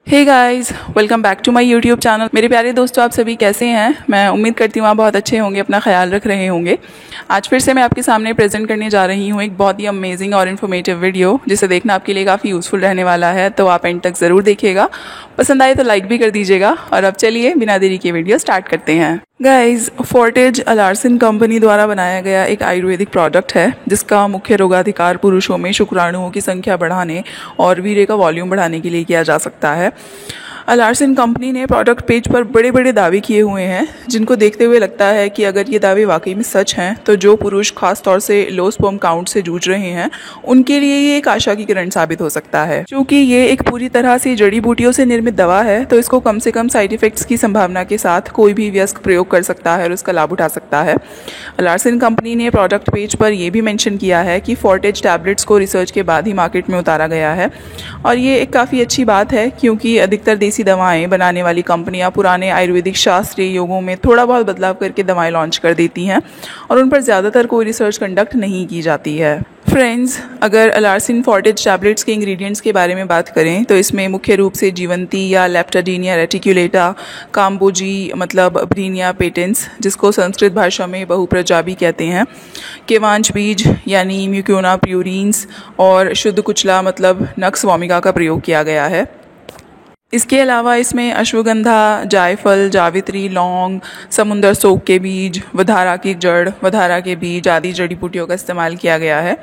Hey guys, welcome back to my YouTube channel. मेरे प्यारे दोस्तों, आप सभी कैसे हैं? मैं उम्मीद करती हूँ आप बहुत अच्छे होंगे, अपना ख्याल रख रहे होंगे। आज फिर से मैं आपके सामने प्रेजेंट करने जा रही हूँ एक बहुत ही अमेजिंग और इन्फॉर्मेटिव वीडियो, जिसे देखना आपके लिए काफ़ी यूज़फुल रहने वाला है। तो आप एंड तक ज़रूर देखिएगा, पसंद आए तो लाइक भी कर दीजिएगा। और अब चलिए बिना देरी के वीडियो स्टार्ट करते हैं। गाइज, फोर्टेज अलार्सन कंपनी द्वारा बनाया गया एक आयुर्वेदिक प्रोडक्ट है, जिसका मुख्य रोगाधिकार पुरुषों में शुक्राणुओं की संख्या बढ़ाने और वीर्य का वॉल्यूम बढ़ाने के लिए किया जा सकता है। अलार्सन कंपनी ने प्रोडक्ट पेज पर बड़े बड़े दावे किए हुए हैं, जिनको देखते हुए लगता है कि अगर ये दावे वाकई में सच हैं तो जो पुरुष खास तौर से लो स्पर्म काउंट से जूझ रहे हैं उनके लिए ये एक आशा की किरण साबित हो सकता है। क्योंकि ये एक पूरी तरह से जड़ी बूटियों से निर्मित दवा है, तो इसको कम से कम साइड इफेक्ट्स की संभावना के साथ कोई भी वयस्क प्रयोग कर सकता है और उसका लाभ उठा सकता है। अलार्सन कंपनी ने प्रोडक्ट पेज पर यह भी मेंशन किया है कि फोर्टेज टैबलेट्स को रिसर्च के बाद ही मार्केट में उतारा गया है, और ये एक काफ़ी अच्छी बात है, क्योंकि अधिकतर देसी दवाएं बनाने वाली कंपनियां पुराने आयुर्वेदिक शास्त्रीय योगों में थोड़ा बहुत बदलाव करके दवाएं लॉन्च कर देती हैं और उन पर ज़्यादातर कोई रिसर्च कंडक्ट नहीं की जाती है। फ्रेंड्स, अगर अलार्सन फोर्टेज टैबलेट्स के इंग्रेडिएंट्स के बारे में बात करें तो इसमें मुख्य रूप से जीवंती या लेप्टाडीनिया रेटिकुलेटा, काम्बोजी मतलब ब्रीनिया पेटेंस, जिसको संस्कृत भाषा में बहुप्रजाबी कहते हैं, केवांच बीज यानी म्यूकोना प्यूरिन्स और शुद्ध कुचला मतलब नक्स वोमिका का प्रयोग किया गया है। इसके अलावा इसमें अश्वगंधा, जायफल, जावित्री, लौंग, समुंदर सोक के बीज, वधारा की जड़, वधारा के बीज आदि जड़ी बूटियों का इस्तेमाल किया गया है।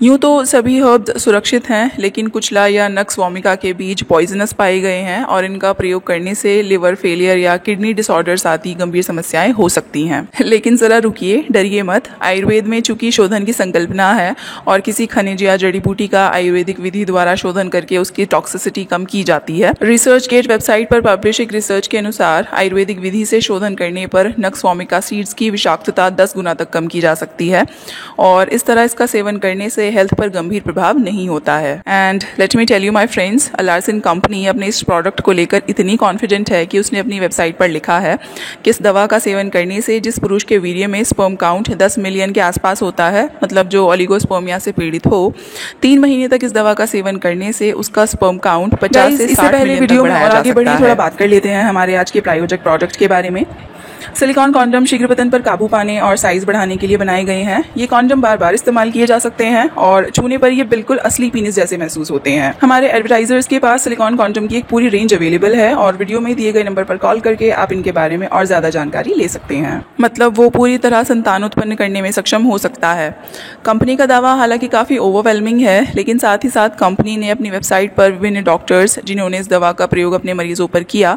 यूँ तो सभी हर्ब्स सुरक्षित हैं, लेकिन कुचला या नक्स वोमिका के बीज पॉइजनस पाए गए हैं और इनका प्रयोग करने से लिवर फेलियर या किडनी डिसऑर्डर्स आदि गंभीर समस्याएं हो सकती हैं। लेकिन ज़रा रुकिए, डरिए मत। आयुर्वेद में चूंकि शोधन की संकल्पना है और किसी खनिज या जड़ी बूटी का आयुर्वेदिक विधि द्वारा शोधन करके उसकी टॉक्सिसिटी कम की जाती है। रिसर्चगेट वेबसाइट पर पब्लिश एक रिसर्च के अनुसार आयुर्वेदिक विधि से शोधन करने पर नक्स वोमिका सीड्स की विषाक्तता 10 गुना तक कम की जा सकती है, और इस तरह इसका सेवन करने से हेल्थ पर गंभीर प्रभाव नहीं होता है। And let me tell you my friends, अलार्सन कंपनी अपने इस प्रोडक्ट को लेकर इतनी कॉन्फिडेंट है कि उसने अपनी वेबसाइट पर लिखा है कि इस दवा का सेवन करने से जिस पुरुष के वीर्य में स्पर्म काउंट 10 मिलियन के आसपास होता है, मतलब जो ओलिगोस्पर्मिया से पीड़ित हो, 3 महीने तक इस दवा का सेवन करने से उसका स्पर्म काउंट 50 से 60 मिलियन तक बढ़ाया जा सकता है। आगे बढ़िए, थोड़ा बात कर लेते हैं हमारे आज के प्रायोजक प्रोडक्ट के बारे में। सिलिकॉन कॉन्डम शीघ्र पतन पर काबू पाने और साइज बढ़ाने के लिए बनाए गए हैं। ये कॉन्डम बार बार इस्तेमाल किए जा सकते हैं और छूने पर ये बिल्कुल असली पीनिस जैसे महसूस होते हैं। हमारे एडवर्टाइजर्स के पास सिलिकॉन कॉन्डम की एक पूरी रेंज अवेलेबल है और वीडियो में दिए गए नंबर पर कॉल करके आप इनके बारे में और ज्यादा जानकारी ले सकते हैं। मतलब वो पूरी तरह संतान उत्पन्न करने में सक्षम हो सकता है। कंपनी का दावा हालांकि काफी ओवरवेलमिंग है, लेकिन साथ ही साथ कंपनी ने अपनी वेबसाइट पर विभिन्न डॉक्टर्स जिन्होंने इस दवा का प्रयोग अपने मरीजों पर किया,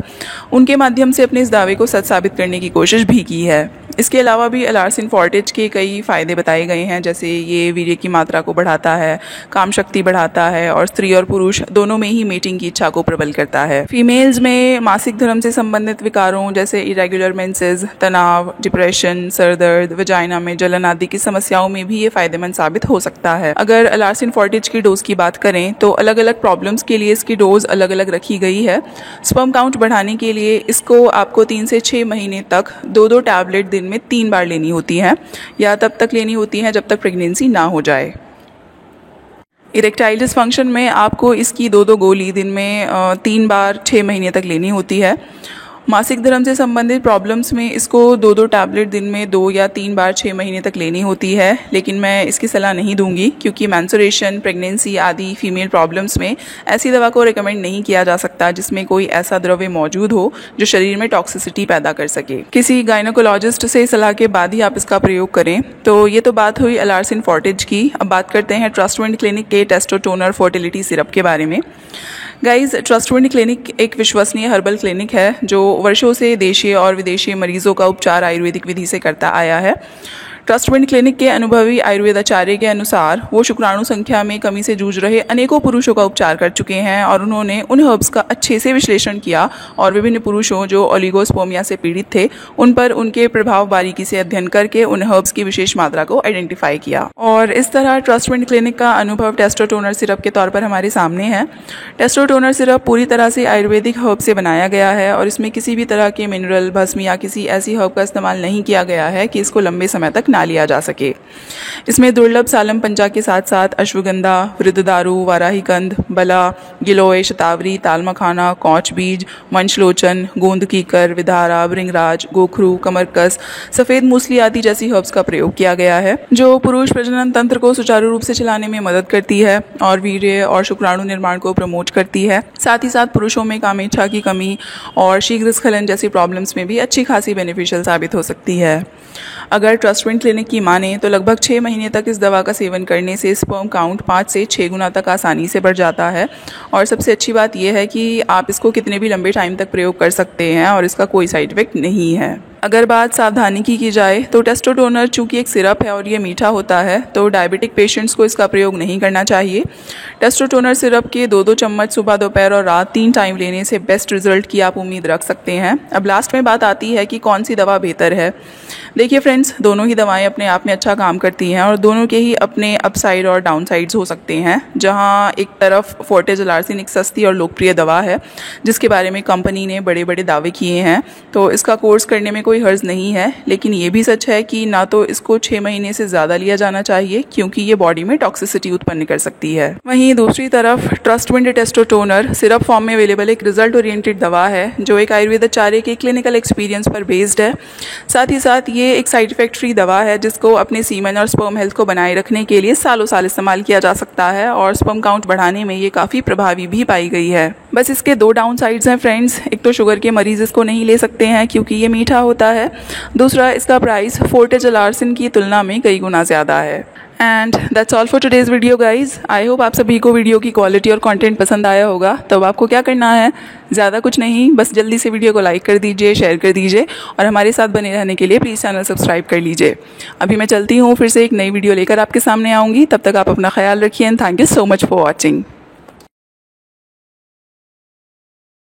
उनके माध्यम से अपने इस दावे को सच साबित करने की कोशिश भी की है। इसके अलावा भी अलार्सन फोर्टेज के कई फायदे बताए गए हैं, जैसे ये वीर्य की मात्रा को बढ़ाता है, काम शक्ति बढ़ाता है और स्त्री और पुरुष दोनों में ही मेटिंग की इच्छा को प्रबल करता है। फीमेल्स में मासिक धर्म से संबंधित विकारों जैसे इरेगुलर मेंसेस, तनाव, डिप्रेशन, सरदर्द, वजाइना में जलन आदि की समस्याओं में भी ये फायदेमंद साबित हो सकता है। अगर अलार्सन फोर्टेज की डोज की बात करें तो अलग अलग प्रॉब्लम्स के लिए इसकी डोज अलग अलग रखी गई है। स्पर्म काउंट बढ़ाने के लिए इसको आपको 3 से 6 महीने तक 2-2 टैबलेट दिन में 3 बार लेनी होती है, या तब तक लेनी होती है जब तक प्रेगनेंसी ना हो जाए। इरेक्टाइल डिसफंक्शन में आपको इसकी 2-2 गोली दिन में 3 बार 6 महीने तक लेनी होती है। मासिक धर्म से संबंधित प्रॉब्लम्स में इसको 2-2 टैबलेट दिन में 2 या 3 बार 6 महीने तक लेनी होती है, लेकिन मैं इसकी सलाह नहीं दूंगी, क्योंकि मेंस्ट्रुएशन, प्रेगनेंसी आदि फीमेल प्रॉब्लम्स में ऐसी दवा को रिकमेंड नहीं किया जा सकता जिसमें कोई ऐसा द्रव्य मौजूद हो जो शरीर में टॉक्सिसिटी पैदा कर सके। किसी गायनोकोलॉजिस्ट से सलाह के बाद ही आप इसका प्रयोग करें। तो ये तो बात हुई अलार्सन फोर्टेज की। अब बात करते हैं ट्रस्टवर्दी क्लिनिक के टेस्टोटोनर फर्टिलिटी सिरप के बारे में। गाइज, ट्रस्टवर्दी क्लिनिक एक विश्वसनीय हर्बल क्लिनिक है जो वर्षों से देशीय और विदेशी मरीजों का उपचार आयुर्वेदिक विधि से करता आया है। ट्रस्टवर्दी क्लिनिक के अनुभवी आयुर्वेद आचार्य के अनुसार वो शुक्राणु संख्या में कमी से जूझ रहे अनेकों पुरुषों का उपचार कर चुके हैं, और उन्होंने उन हर्ब्स का अच्छे से विश्लेषण किया और विभिन्न पुरुषों जो ओलिगोस्पर्मिया से पीड़ित थे उन पर उनके प्रभाव बारीकी से अध्ययन करके उन हर्ब्स की विशेष मात्रा को आइडेंटिफाई किया। और इस तरह ट्रस्टवर्दी क्लिनिक का अनुभव टेस्टोटोनर सिरप के तौर पर हमारे सामने है। टेस्टोटोनर सिरप पूरी तरह से आयुर्वेदिक हर्ब से बनाया गया है और इसमें किसी भी तरह के मिनरल, भस्म या किसी ऐसी हर्ब का इस्तेमाल नहीं किया गया है कि इसको लंबे समय तक ना बना लिया जा सके। इसमें दुर्लभ सालम पंजा के साथ साथ अश्वगंधा, वृद्धदारू, वाराहीकंद, बला, गिलोय, शतावरी, ताल मखाना, कौच बीज, मंचलोचन, गोंद कीकर, विधारा, भृंगराज, गोखरू, कमरकस, सफ़ेद मूसली आदि जैसी हर्ब्स का प्रयोग किया गया है, जो पुरुष प्रजनन तंत्र को सुचारू रूप से चलाने में मदद करती है और वीर्य और शुक्राणु निर्माण को प्रमोट करती है। साथ ही साथ पुरुषों में कामेच्छा की कमी और शीघ्र स्खलन जैसी प्रॉब्लम्स में भी अच्छी खासी बेनिफिशियल साबित हो सकती है। अगर ट्रस्टविंड क्लिनिक की माने तो लगभग 6 महीने तक इस दवा का सेवन करने से स्पर्म काउंट 5 से 6 गुना तक आसानी से बढ़ जाता है। और सबसे अच्छी बात यह है कि आप इसको कितने भी लंबे टाइम तक प्रयोग कर सकते हैं और इसका कोई साइड इफेक्ट नहीं है। अगर बात सावधानी की जाए तो टेस्टोटोनर चूँकि एक सिरप है और ये मीठा होता है, तो डायबिटिक पेशेंट्स को इसका प्रयोग नहीं करना चाहिए। टेस्टोटोनर सिरप के 2-2 चम्मच सुबह, दोपहर और रात 3 टाइम लेने से बेस्ट रिजल्ट की आप उम्मीद रख सकते हैं। अब लास्ट में बात आती है कि कौन सी दवा बेहतर है। देखिए फ्रेंड्स, दोनों ही दवाएं अपने आप में अच्छा काम करती हैं और दोनों के ही अपने अपसाइड और डाउनसाइड्स हो सकते हैं। जहां एक तरफ फोर्टेज एलार्सिन एक सस्ती और लोकप्रिय दवा है जिसके बारे में कंपनी ने बड़े बड़े दावे किए हैं, तो इसका कोर्स करने में कोई हर्ज नहीं है। लेकिन ये भी सच है कि ना तो इसको 6 महीने से ज़्यादा लिया जाना चाहिए क्योंकि ये बॉडी में टॉक्सिसिटी उत्पन्न कर सकती है। वहीं दूसरी तरफ ट्रस्टविंड टेस्टोटोनर सिरप फॉर्म में अवेलेबल एक रिजल्ट ओरिएंटेड दवा है जो एक आयुर्वेदाचार्य के क्लिनिकल एक्सपीरियंस पर बेस्ड है। साथ ही साथ ये एक साइड इफेक्ट फ्री दवा है जिसको अपने सीमन और स्पर्म हेल्थ को बनाए रखने के लिए सालों साल इस्तेमाल किया जा सकता है और स्पर्म काउंट बढ़ाने में ये काफ़ी प्रभावी भी पाई गई है। बस इसके 2 डाउन साइड्स हैं फ्रेंड्स। एक तो शुगर के मरीज इसको नहीं ले सकते हैं क्योंकि ये मीठा होता है, दूसरा इसका प्राइस फोर्टेज एलार्सिन की तुलना में कई गुना ज़्यादा है। And that's all for today's video guys. I hope आप सभी को वीडियो की क्वालिटी और कंटेंट पसंद आया होगा। तब आपको क्या करना है, ज़्यादा कुछ नहीं, बस जल्दी से वीडियो को लाइक कर दीजिए, शेयर कर दीजिए और हमारे साथ बने रहने के लिए प्लीज़ चैनल सब्सक्राइब कर लीजिए। अभी मैं चलती हूँ, फिर से एक नई वीडियो लेकर आपके सामने आऊँगी। तब तक आप अपना ख्याल रखिए and thank you so much for watching.